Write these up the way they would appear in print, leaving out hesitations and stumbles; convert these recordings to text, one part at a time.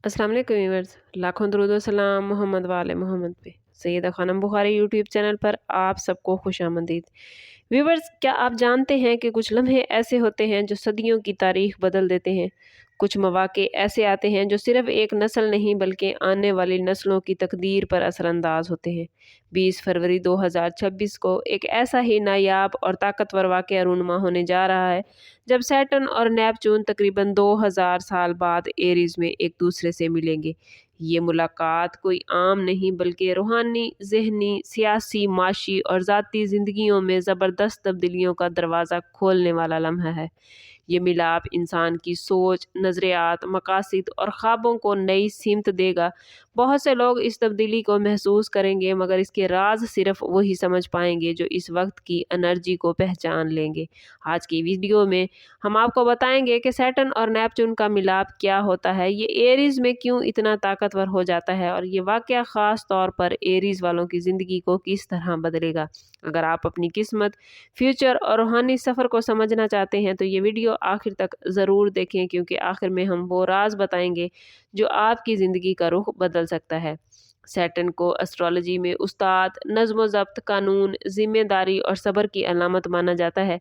अस्सलाम वालेकुम व्यूअर्स, लाखों दरूद व सलाम मोहम्मद वाले मोहम्मद पे। सैयदा खानम बुखारी यूट्यूब चैनल पर आप सबको खुशामदीद। व्यूअर्स, क्या आप जानते हैं कि कुछ लम्हे ऐसे होते हैं जो सदियों की तारीख बदल देते हैं। कुछ मौक़े ऐसे आते हैं जो सिर्फ़ एक नस्ल नहीं बल्कि आने वाली नस्लों की तकदीर पर असरअंदाज होते हैं। 20 फरवरी 2026 को एक ऐसा ही नायाब और ताकतवर वाक़या रूनुमा होने जा रहा है जब सैटर्न और नेपच्यून तकरीबन 2000 साल बाद एरीज़ में एक दूसरे से मिलेंगे। ये मुलाकात कोई आम नहीं बल्कि रूहानी, ज़हनी, सियासी, माशी और ज़ाती ज़िंदगियों में ज़बरदस्त तब्दीलियों का दरवाज़ा खोलने वाला लम्हा है। ये मिलाप इंसान की सोच, नज़रियात, मकासद और ख्वाबों को नई सीमत देगा। बहुत से लोग इस तब्दीली को महसूस करेंगे मगर इसके राज सिर्फ वही समझ पाएंगे जो इस वक्त की एनर्जी को पहचान लेंगे। आज की वीडियो में हम आपको बताएंगे कि सैटर्न और नेपच्यून का मिलाप क्या होता है, ये एरीज़ में क्यों इतना ताकतवर हो जाता है और ये वाक़या ख़ास तौर पर एरीज़ वालों की ज़िंदगी को किस तरह बदलेगा। अगर आप अपनी किस्मत, फ्यूचर और रूहानी सफ़र को समझना चाहते हैं तो ये वीडियो आखिर तक ज़रूर देखें, क्योंकि आखिर में हम वो राज बताएंगे जो आपकी ज़िंदगी का रुख बदल सकता है। सैटर्न को एस्ट्रोलॉजी में उस्ताद, नज़्म व ज़ब्त, कानून, ज़िम्मेदारी और सब्र की अलामत माना जाता है।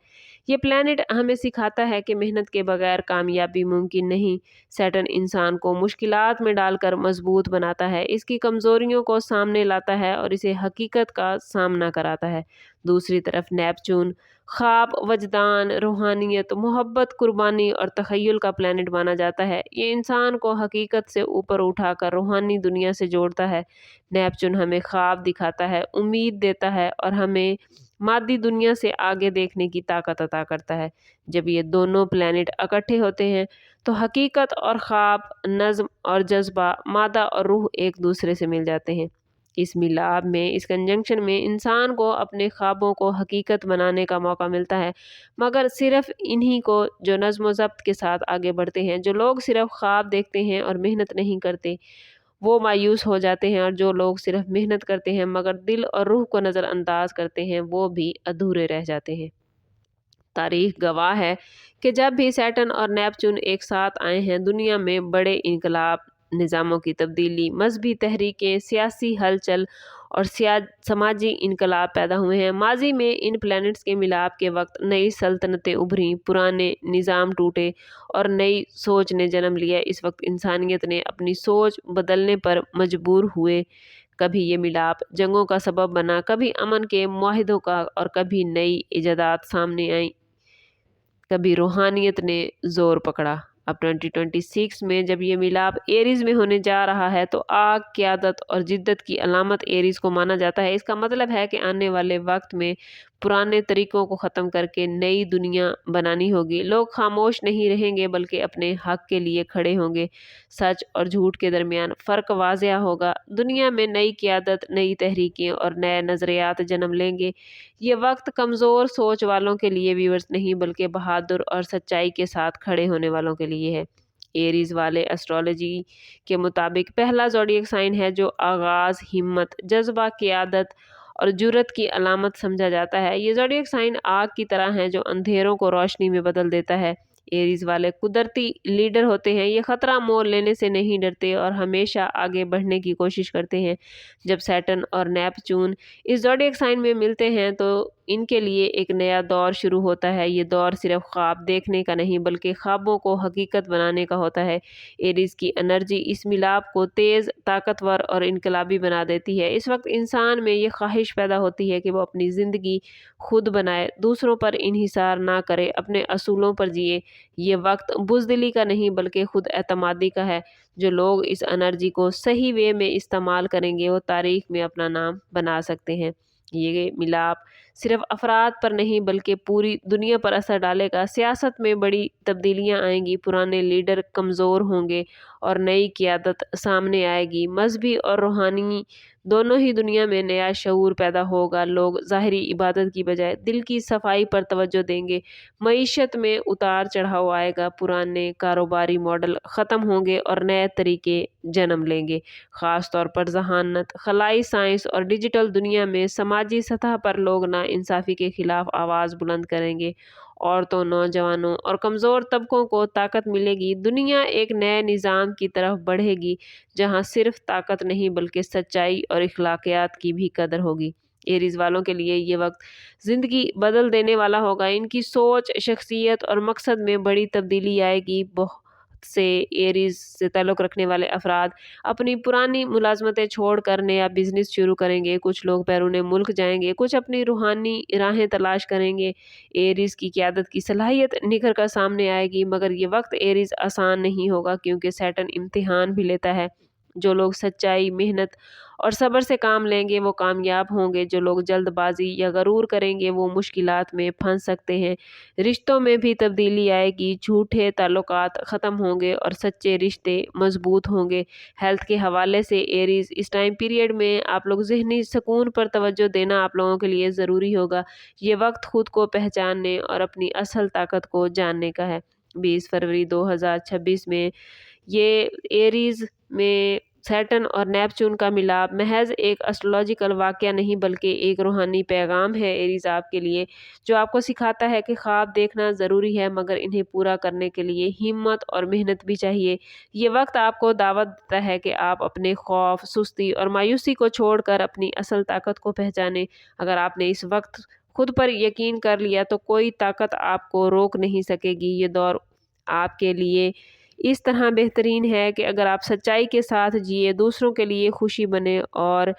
ये प्लैनेट हमें सिखाता है कि मेहनत के बगैर कामयाबी मुमकिन नहीं। सैटर्न इंसान को मुश्किलात में डालकर मजबूत बनाता है, इसकी कमज़ोरियों को सामने लाता है और इसे हकीकत का सामना कराता है। दूसरी तरफ नेपच्यून ख्वाब, वजदान, रूहानियत, मोहब्बत, कुर्बानी और तख़य्युल का प्लैनेट माना जाता है। ये इंसान को हकीकत से ऊपर उठाकर रूहानी दुनिया से जोड़ता है। नेपच्यून हमें ख्वाब दिखाता है, उम्मीद देता है और हमें मादी दुनिया से आगे देखने की ताकत अता करता है। जब ये दोनों प्लैनेट इकट्ठे होते हैं तो हकीकत और ख्वाब, नज़्म और जज्बा, मादा और रूह एक दूसरे से मिल जाते हैं। इस मिलाप में, इस कंजंक्शन में इंसान को अपने ख्वाबों को हकीकत बनाने का मौका मिलता है, मगर सिर्फ इन्हीं को जो नज़्म व ज़ब्त के साथ आगे बढ़ते हैं। जो लोग सिर्फ ख्वाब देखते हैं और मेहनत नहीं करते वो मायूस हो जाते हैं, और जो लोग सिर्फ मेहनत करते हैं मगर दिल और रूह को नज़रअंदाज करते हैं वो भी अधूरे रह जाते हैं। तारीख गवाह है कि जब भी सैटर्न और नेपच्यून एक साथ आए हैं, दुनिया में बड़े इनकलाब, निज़ामों की तब्दीली, मजहबी तहरीकें, सियासी हलचल और समाजी इनकलाब पैदा हुए हैं। माजी में इन प्लैनेट्स के मिलाप के वक्त नई सल्तनतें उभरी, पुराने निज़ाम टूटे और नई सोच ने जन्म लिया। इस वक्त इंसानियत ने अपनी सोच बदलने पर मजबूर हुए। कभी ये मिलाप जंगों का सबब बना, कभी अमन के मुआहिदों का, और कभी नई इजादात सामने आई, कभी रूहानियत ने जोर पकड़ा। अब 2026 में जब ये मिलाप एरीज़ में होने जा रहा है तो आग, क़यादत और जिद्दत की अलामत एरीज़ को माना जाता है। इसका मतलब है कि आने वाले वक्त में पुराने तरीक़ों को ख़त्म करके नई दुनिया बनानी होगी। लोग खामोश नहीं रहेंगे बल्कि अपने हक़ के लिए खड़े होंगे। सच और झूठ के दरमियान फ़र्क वाज़ेह होगा। दुनिया में नई क़यादत, नई तहरीकें और नए नज़रियात जन्म लेंगे। ये वक्त कमज़ोर सोच वालों के लिए व्यूअर्स नहीं बल्कि बहादुर और सच्चाई के साथ खड़े होने वालों के लिए है। एरीज़ वाले एस्ट्रोलॉजी के मुताबिक पहला ज़ोडिएक साइन है जो आगाज़, हिम्मत, जज्बा, क़यादत और जुर्रत की अलामत समझा जाता है। ये ज़ोडिएक साइन आग की तरह है जो अंधेरों को रोशनी में बदल देता है। एरीज़ वाले कुदरती लीडर होते हैं। ये ख़तरा मोल लेने से नहीं डरते और हमेशा आगे बढ़ने की कोशिश करते हैं। जब सैटर्न और नेपच्यून इस ज़ोडिएक साइन में मिलते हैं तो इनके लिए एक नया दौर शुरू होता है। ये दौर सिर्फ ख्वाब देखने का नहीं बल्कि ख्वाबों को हकीकत बनाने का होता है। एरीज़ की एनर्जी इस मिलाप को तेज़, ताकतवर और इनकलाबी बना देती है। इस वक्त इंसान में ये ख्वाहिश पैदा होती है कि वो अपनी ज़िंदगी खुद बनाए, दूसरों पर इन्हिसार ना करे, अपने असूलों पर जिए। ये वक्त बुज़दिली का नहीं बल्कि खुद एतमादी का है। जो लोग इस एनर्जी को सही वे में इस्तेमाल करेंगे वो तारीख में अपना नाम बना सकते हैं। ये मिलाप सिर्फ अफराद पर नहीं बल्कि पूरी दुनिया पर असर डालेगा। सियासत में बड़ी तब्दीलियां आएंगी, पुराने लीडर कमज़ोर होंगे और नई क़यादत सामने आएगी। मजहबी और रूहानी दोनों ही दुनिया में नया शऊर पैदा होगा। लोग ज़ाहिरी इबादत की बजाय दिल की सफाई पर तवज्जो देंगे। मईशत में उतार चढ़ाव आएगा, पुराने कारोबारी मॉडल ख़त्म होंगे और नए तरीके जन्म लेंगे। ख़ास तौर पर ज़हानत, खलाई साइंस और डिजिटल दुनिया में समाजी सतह पर लोग नाइंसाफ़ी के ख़िलाफ़ आवाज़ बुलंद करेंगे। औरतों, नौजवानों और कमज़ोर तबकों को ताकत मिलेगी। दुनिया एक नए निज़ाम की तरफ बढ़ेगी जहाँ सिर्फ ताकत नहीं बल्कि सच्चाई और इखलाकियात की भी कदर होगी। एरीज़ वालों के लिए ये वक्त ज़िंदगी बदल देने वाला होगा। इनकी सोच, शख्सियत और मकसद में बड़ी तब्दीली आएगी। बहुत से एरीज़ से ताल्लुक़ रखने वाले अफराद अपनी पुरानी मुलाज़मतें छोड़कर नया बिज़नेस शुरू करेंगे। कुछ लोग बैरून मुल्क जाएंगे, कुछ अपनी रूहानी राहें तलाश करेंगे। एरीज़ की क़यादत की सलाहियत निखर कर सामने आएगी, मगर ये वक्त एरीज़ आसान नहीं होगा क्योंकि सैटर्न इम्तिहान भी लेता है। जो लोग सच्चाई, मेहनत और सब्र से काम लेंगे वो कामयाब होंगे। जो लोग जल्दबाजी या गरूर करेंगे वो मुश्किलात में फंस सकते हैं। रिश्तों में भी तब्दीली आएगी, झूठे ताल्लुकात ख़त्म होंगे और सच्चे रिश्ते मजबूत होंगे। हेल्थ के हवाले से एरीज़ इस टाइम पीरियड में आप लोग ज़हनी सुकून पर तवज्जो देना आप लोगों के लिए ज़रूरी होगा। ये वक्त खुद को पहचानने और अपनी असल ताकत को जानने का है। 20 फरवरी 2026 में ये एरीज़ में सैटर्न और नेपच्यून का मिलाप महज एक एस्ट्रोलॉजिकल वाक़या नहीं बल्कि एक रूहानी पैगाम है एरीज़ आपके लिए, जो आपको सिखाता है कि ख्वाब देखना ज़रूरी है मगर इन्हें पूरा करने के लिए हिम्मत और मेहनत भी चाहिए। ये वक्त आपको दावत देता है कि आप अपने खौफ, सुस्ती और मायूसी को छोड़कर अपनी असल ताकत को पहचानें। अगर आपने इस वक्त खुद पर यकीन कर लिया तो कोई ताकत आपको रोक नहीं सकेगी। ये दौर आपके लिए इस तरह बेहतरीन है कि अगर आप सच्चाई के साथ जिए, दूसरों के लिए खुशी बने और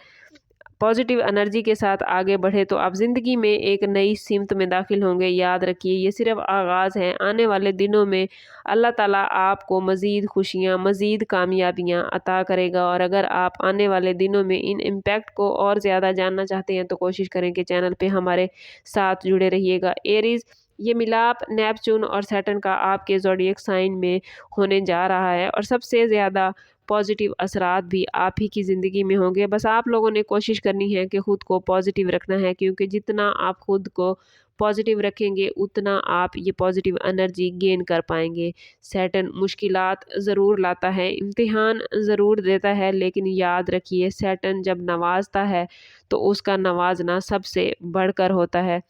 पॉजिटिव एनर्जी के साथ आगे बढ़े तो आप ज़िंदगी में एक नई सिमत में दाखिल होंगे। याद रखिए ये सिर्फ आगाज़ है। आने वाले दिनों में अल्लाह ताला आपको मज़ीद खुशियाँ, मज़ीद कामयाबियाँ अता करेगा। और अगर आप आने वाले दिनों में इन इम्पैक्ट को और ज़्यादा जानना चाहते हैं तो कोशिश करें कि चैनल पे हमारे साथ जुड़े रहिएगा। एरीज़, ये मिलाप नेपच्यून और सैटर्न का आपके ज़ोडिएक साइन में होने जा रहा है और सबसे ज़्यादा पॉजिटिव असरात भी आप ही की ज़िंदगी में होंगे। बस आप लोगों ने कोशिश करनी है कि ख़ुद को पॉजिटिव रखना है, क्योंकि जितना आप ख़ुद को पॉजिटिव रखेंगे उतना आप ये पॉजिटिव एनर्जी गेन कर पाएंगे। सैटर्न मुश्किलात ज़रूर लाता है, इम्तिहान ज़रूर देता है, लेकिन याद रखिए सैटर्न जब नवाजता है तो उसका नवाजना सबसे बढ़कर होता है।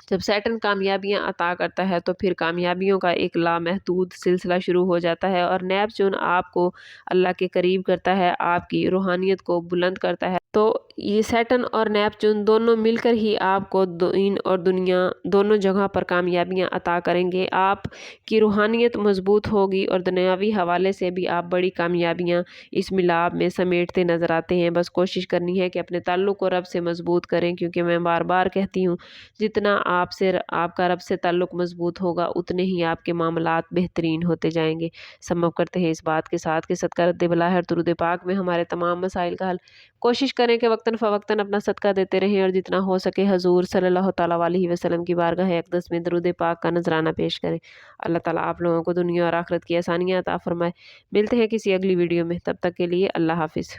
जब सैटर्न कामयाबियां अता करता है तो फिर कामयाबियों का एक लामहदूद सिलसिला शुरू हो जाता है और नेपच्यून आपको अल्लाह के करीब करता है, आपकी रूहानियत को बुलंद करता है। तो ये सैटर्न और नेपच्यून दोनों मिलकर ही आपको दीन और दुनिया दोनों जगह पर कामयाबियां अता करेंगे। आपकी रूहानियत मजबूत होगी और दुनियावी हवाले से भी आप बड़ी कामयाबियां इस मिलाप में समेटते नज़र आते हैं। बस कोशिश करनी है कि अपने ताल्लुक़ को रब से मजबूत करें, क्योंकि मैं बार बार कहती हूँ जितना आपका रब से ताल्लुक़ मजबूत होगा उतने ही आपके मामलात बेहतरीन होते जाएंगे। सम्भव करते हैं इस बात के साथ कि सदका रद्द बला है दुरूद पाक में हमारे तमाम मसाइल का हल। कोशिश करें कि वक्तन फ़वक्तन अपना सदका देते रहें और जितना हो सके हजूर सल्लल्लाहु तआला अलैहि वसल्लम की बारगाह अक़दस में दुरूद पाक का नजराना पेश करें। अल्लाह ताला आप लोगों को दुनिया और आखिरत की आसानियाँ अता फरमाए। मिलते हैं किसी अगली वीडियो में, तब तक के लिए अल्लाह हाफिज़।